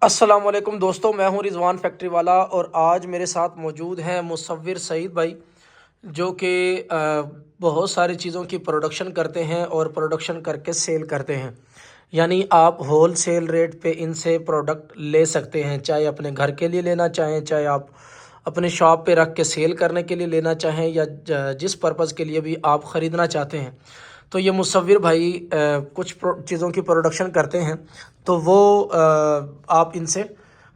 अस्सलाम वालेकुम दोस्तों, मैं हूं रिजवान फैक्ट्री वाला और आज मेरे साथ मौजूद हैं मुसव्विर सईद भाई जो कि बहुत सारी चीज़ों की प्रोडक्शन करते हैं और प्रोडक्शन करके सेल करते हैं। यानी आप होल सेल रेट पे इनसे प्रोडक्ट ले सकते हैं, चाहे अपने घर के लिए लेना चाहें, चाहे आप अपने शॉप पे रख के सेल करने के लिए लेना चाहें या जिस पर्पज़ के लिए भी आप ख़रीदना चाहते हैं। तो ये मुसव्विर भाई कुछ चीज़ों की प्रोडक्शन करते हैं, तो वो आप इनसे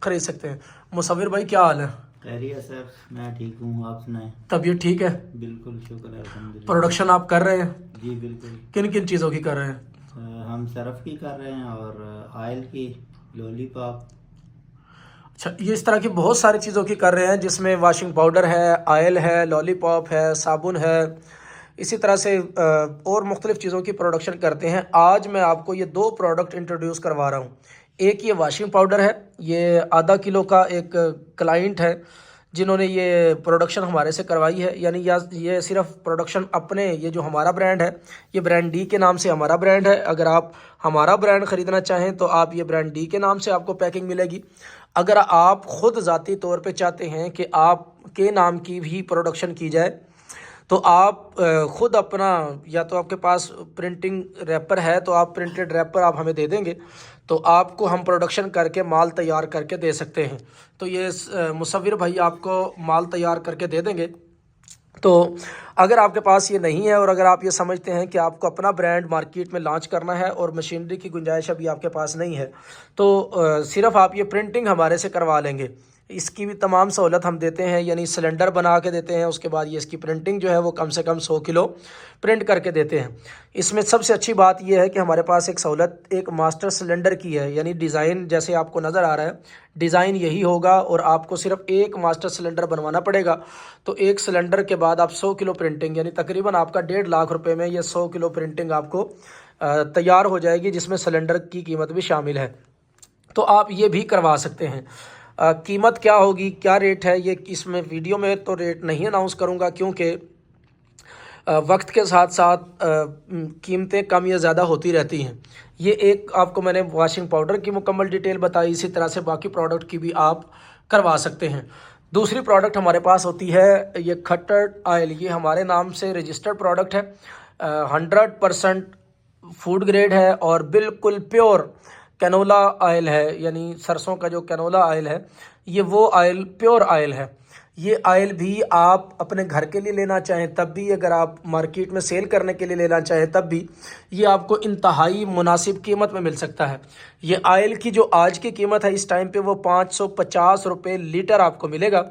ख़रीद सकते हैं। मुसव्विर भाई क्या हाल है? खैरियत सर, मैं ठीक हूँ। आप सुनाएं। तबीयत ठीक है? बिल्कुल शुक्र है, अल्हम्दुलिल्लाह। प्रोडक्शन आप कर रहे हैं? जी बिल्कुल। किन किन चीज़ों की कर रहे हैं? हम सरफ की कर रहे हैं और ऑयल की, लॉलीपॉप। अच्छा, ये इस तरह की बहुत सारी चीज़ों की कर रहे हैं जिसमें वॉशिंग पाउडर है, ऑयल है, लॉलीपॉप है, साबुन है, इसी तरह से और मुख्तलिफ़ चीज़ों की प्रोडक्शन करते हैं। आज मैं आपको ये दो प्रोडक्ट इंट्रोड्यूस करवा रहा हूँ। एक ये वॉशिंग पाउडर है, ये आधा किलो का एक क्लाइंट है जिन्होंने ये प्रोडक्शन हमारे से करवाई है। यानी या ये सिर्फ प्रोडक्शन अपने, ये जो हमारा ब्रांड है, ये ब्रांड डी के नाम से हमारा ब्रांड है। अगर आप हमारा ब्रांड ख़रीदना चाहें तो आप ये ब्रांड डी के नाम से आपको पैकिंग मिलेगी। अगर आप ख़ुद ज़ाती तौर पे चाहते हैं कि आपके नाम की भी प्रोडक्शन की जाए तो आप ख़ुद अपना, या तो आपके पास प्रिंटिंग रैपर है तो आप प्रिंटेड रैपर आप हमें दे देंगे तो आपको हम प्रोडक्शन करके माल तैयार करके दे सकते हैं। तो ये मुसव्विर भाई आपको माल तैयार करके दे देंगे। तो अगर आपके पास ये नहीं है और अगर आप ये समझते हैं कि आपको अपना ब्रांड मार्केट में लॉन्च करना है और मशीनरी की गुंजाइश अभी आपके पास नहीं है, तो सिर्फ आप ये प्रिंटिंग हमारे से करवा लेंगे। इसकी भी तमाम सहूलत हम देते हैं, यानी सिलेंडर बना के देते हैं, उसके बाद ये इसकी प्रिंटिंग जो है वो कम से कम 100 किलो प्रिंट करके देते हैं। इसमें सबसे अच्छी बात यह है कि हमारे पास एक सहूलत एक मास्टर सिलेंडर की है, यानी डिज़ाइन जैसे आपको नज़र आ रहा है डिज़ाइन यही होगा और आपको सिर्फ एक मास्टर सिलेंडर बनवाना पड़ेगा। तो एक सिलेंडर के बाद आप 100 किलो प्रिंटिंग, यानी तकरीबन आपका 1.5 लाख रुपए में ये 100 किलो प्रिंटिंग आपको तैयार हो जाएगी, जिसमें सिलेंडर की कीमत भी शामिल है। तो आप ये भी करवा सकते हैं। कीमत क्या होगी, क्या रेट है, ये इसमें वीडियो में तो रेट नहीं अनाउंस करूँगा क्योंकि वक्त के साथ साथ कीमतें कम या ज़्यादा होती रहती हैं। ये एक आपको मैंने वॉशिंग पाउडर की मुकम्मल डिटेल बताई, इसी तरह से बाकी प्रोडक्ट की भी आप करवा सकते हैं। दूसरी प्रोडक्ट हमारे पास होती है ये खट्टर ऑयल, ये हमारे नाम से रजिस्टर्ड प्रोडक्ट है। 100% फूड ग्रेड है और बिल्कुल प्योर कैनोला ऑयल है, यानी सरसों का जो कैनोला ऑयल है ये वो ऑयल प्योर ऑयल है। ये ऑयल भी आप अपने घर के लिए लेना चाहें तब भी, अगर आप मार्केट में सेल करने के लिए लेना चाहें तब भी, ये आपको इंतहाई मुनासिब कीमत में मिल सकता है। ये ऑयल की जो आज की कीमत है इस टाइम पे वो 550 रुपये लीटर आपको मिलेगा।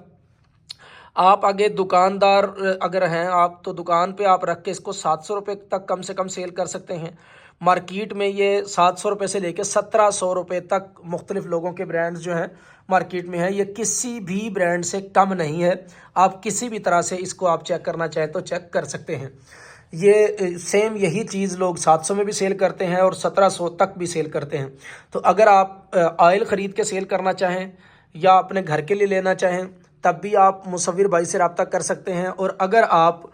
आप आगे दुकानदार अगर हैं आप तो दुकान पे आप रख के इसको 700 रुपये तक कम से कम सेल कर सकते हैं। मार्केट में ये 700 रुपये से लेकर 1700 रुपये तक मुख्तलिफ लोगों के ब्रांड्स जो हैं मार्केट में है। ये किसी भी ब्रांड से कम नहीं है। आप किसी भी तरह से इसको आप चेक करना चाहें तो चेक कर सकते हैं। ये सेम यही चीज़ लोग 700 में भी सेल करते हैं और 1700 तक भी सेल करते हैं। तो अगर आप ऑयल ख़रीद के सेल करना चाहें या अपने घर के लिए लेना चाहें तब भी आप मुसव्विर भाई से रब्ता कर सकते हैं। और अगर आप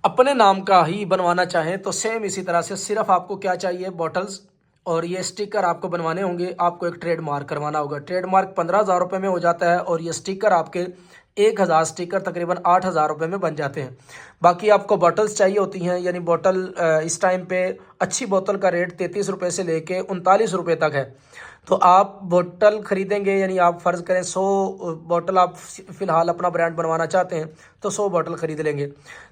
अपने नाम का ही बनवाना चाहें तो सेम इसी तरह से, सिर्फ आपको क्या चाहिए, बॉटल्स और ये स्टिकर आपको बनवाने होंगे। आपको एक ट्रेडमार्क करवाना होगा। ट्रेडमार्क 15,000 रुपये में हो जाता है और ये स्टिकर आपके 1,000 स्टिकर तकरीबन 8,000 रुपये में बन जाते हैं। बाकी आपको बॉटल्स चाहिए होती हैं, यानी बॉटल इस टाइम पे अच्छी बोतल का रेट 33 रुपये से लेके 39 रुपये तक है। तो आप बोतल ख़रीदेंगे, यानी आप फ़र्ज़ करें 100 बोतल आप फ़िलहाल अपना ब्रांड बनवाना चाहते हैं तो 100 बोतल ख़रीद लेंगे।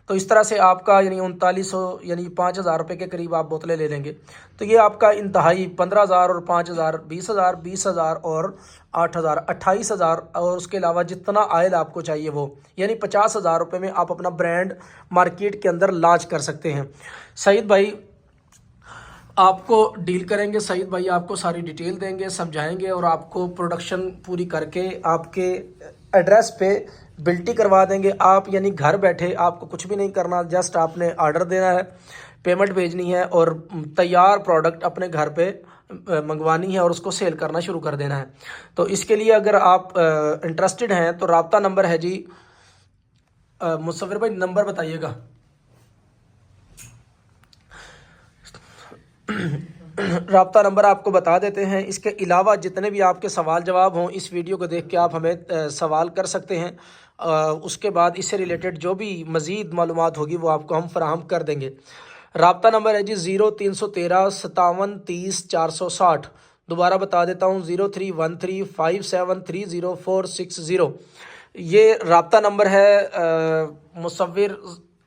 तो इस तरह से आपका यानी 3900 यानी 5,000 रुपये के करीब आप बोतलें ले लेंगे। तो ये आपका इंतहाई 15,000 और 5,000 20,000 20,000 और 8,000 28,000 और उसके अलावा जितना आयल आपको चाहिए वो, यानी 50,000 रुपये में आप अपना ब्रांड मार्केट के अंदर लॉन्च कर सकते हैं। सईद भाई आपको डील करेंगे, सईद भाई आपको सारी डिटेल देंगे, समझाएंगे और आपको प्रोडक्शन पूरी करके आपके एड्रेस पे बिल्टी करवा देंगे। आप यानी घर बैठे आपको कुछ भी नहीं करना, जस्ट आपने ऑर्डर देना है, पेमेंट भेजनी है और तैयार प्रोडक्ट अपने घर पे मंगवानी है और उसको सेल करना शुरू कर देना है। तो इसके लिए अगर आप इंटरेस्टेड हैं तो रब्ता नंबर है जी, मुसव्विर भाई नंबर बताइएगा। राब्ता नंबर आपको बता देते हैं। इसके अलावा जितने भी आपके सवाल जवाब हों, इस वीडियो को देख के आप हमें सवाल कर सकते हैं। उसके बाद इससे रिलेटेड जो भी मज़ीद मालूमात होगी वो आपको हम फराहम कर देंगे। राब्ता नंबर है जी 0313 5730 460। दोबारा बता देता हूँ 03135730 ये राब्ता नंबर है मुसव्विर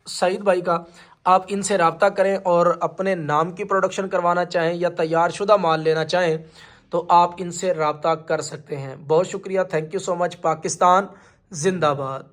सईद भाई का। आप इनसे रब्ता करें और अपने नाम की प्रोडक्शन करवाना चाहें या तैयार शुदा माल लेना चाहें तो आप इनसे रब्ता कर सकते हैं। बहुत शुक्रिया, thank you so much. Pakistan जिंदाबाद।